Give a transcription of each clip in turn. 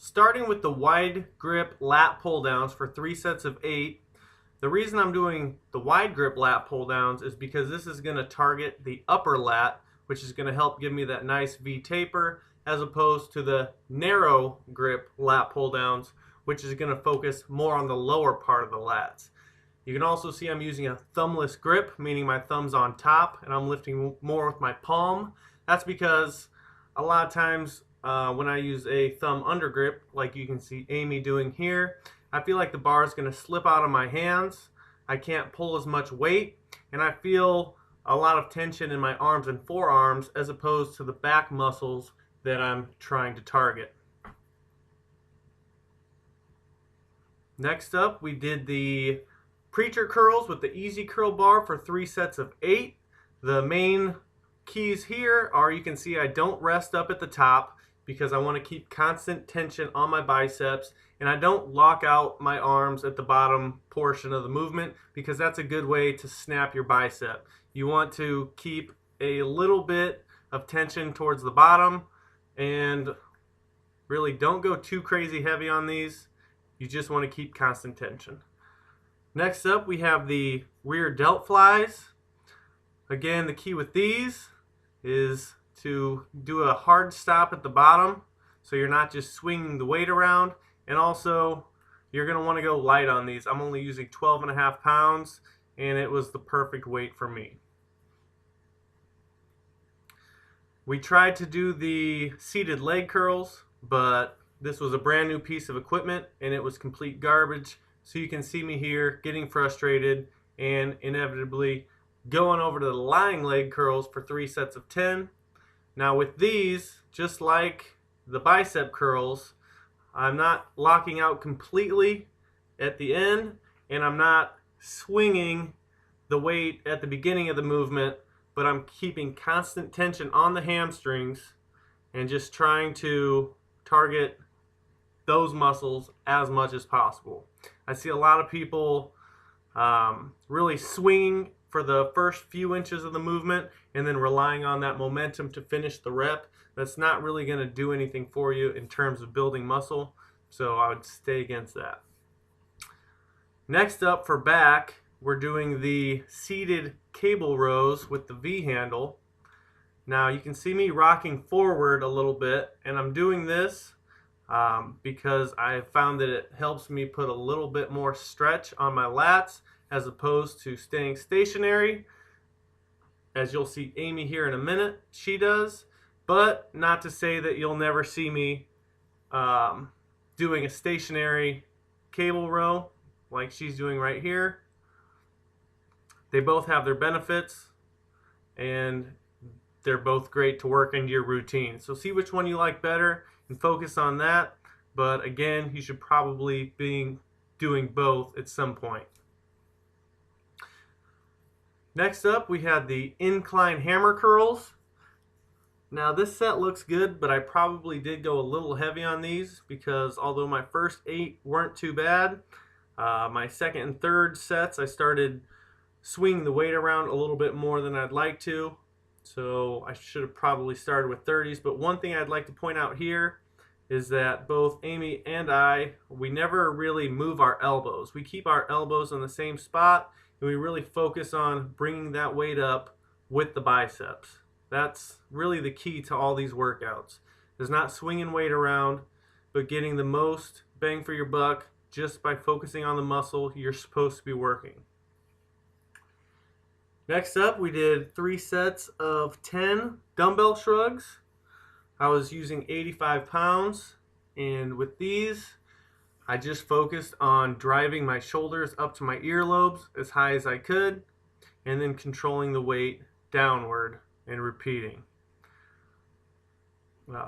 Starting with the wide grip lat pull downs for 3 sets of 8. The reason I'm doing the wide grip lat pull downs is because this is going to target the upper lat, which is going to help give me that nice V taper, as opposed to the narrow grip lat pull downs, which is going to focus more on the lower part of the lats. You can also see I'm using a thumbless grip, meaning my thumb's on top and I'm lifting more with my palm. That's because a lot of times when I use a thumb under grip, like you can see Amy doing here, I feel like the bar is going to slip out of my hands. I can't pull as much weight, and I feel a lot of tension in my arms and forearms as opposed to the back muscles that I'm trying to target. Next up, we did the preacher curls with the easy curl bar for 3 sets of 8. The main keys here are, you can see I don't rest up at the top because I want to keep constant tension on my biceps, and I don't lock out my arms at the bottom portion of the movement because that's a good way to snap your bicep. You want to keep a little bit of tension towards the bottom and really don't go too crazy heavy on these. You just want to keep constant tension. Next up, we have the rear delt flies. Again, the key with these is to do a hard stop at the bottom so you're not just swinging the weight around, and also you're going to want to go light on these. I'm only using 12.5 pounds and it was the perfect weight for me. We tried to do the seated leg curls, but this was a brand new piece of equipment and it was complete garbage. So you can see me here getting frustrated and inevitably going over to the lying leg curls for 3 sets of 10. Now with these, just like the bicep curls, I'm not locking out completely at the end, and I'm not swinging the weight at the beginning of the movement, but I'm keeping constant tension on the hamstrings and just trying to target those muscles as much as possible. I see a lot of people really swinging for the first few inches of the movement and then relying on that momentum to finish the rep. That's not really going to do anything for you in terms of building muscle, so I would stay against that. Next up for back, we're doing the seated cable rows with the V handle. Now you can see me rocking forward a little bit, and I'm doing this because I have found that it helps me put a little bit more stretch on my lats as opposed to staying stationary. As you'll see Amy here in a minute, she does, but not to say that you'll never see me doing a stationary cable row like she's doing right here. They both have their benefits and they're both great to work into your routine. So see which one you like better and focus on that. But again, you should probably be doing both at some point. Next up, we had the incline hammer curls. Now this set looks good, but I probably did go a little heavy on these because although my first 8 weren't too bad, my second and third sets I started swinging the weight around a little bit more than I'd like to. So I should have probably started with 30s. But one thing I'd like to point out here is that both Amy and I, we never really move our elbows. We keep our elbows in the same spot, and we really focus on bringing that weight up with the biceps. That's really the key to all these workouts. Is not swinging weight around, but getting the most bang for your buck just by focusing on the muscle you're supposed to be working. Next up, we did 3 sets of 10 dumbbell shrugs. I was using 85 pounds, and with these, I just focused on driving my shoulders up to my earlobes as high as I could, and then controlling the weight downward and repeating.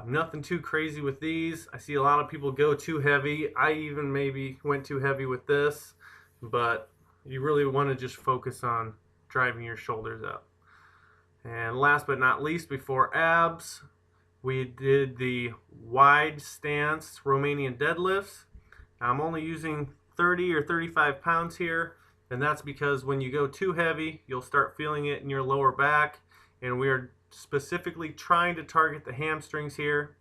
Nothing too crazy with these. I see a lot of people go too heavy. I even maybe went too heavy with this, but you really want to just focus on driving your shoulders up. And last but not least, before abs, we did the wide stance Romanian deadlifts. Now, I'm only using 30 or 35 pounds here, and that's because when you go too heavy, you'll start feeling it in your lower back, and we are specifically trying to target the hamstrings here.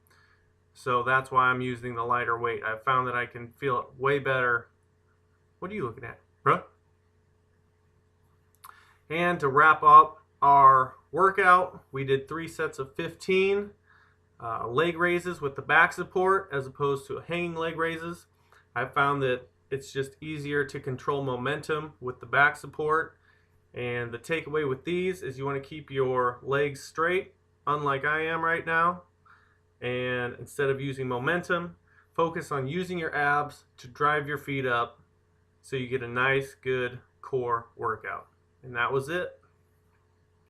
So that's why I'm using the lighter weight. I've found that I can feel it way better. What are you looking at, bruh? And to wrap up our workout, we did 3 sets of 15 leg raises with the back support as opposed to hanging leg raises. I found that it's just easier to control momentum with the back support. And the takeaway with these is you want to keep your legs straight, unlike I am right now. And instead of using momentum, focus on using your abs to drive your feet up so you get a nice, good core workout. And that was it.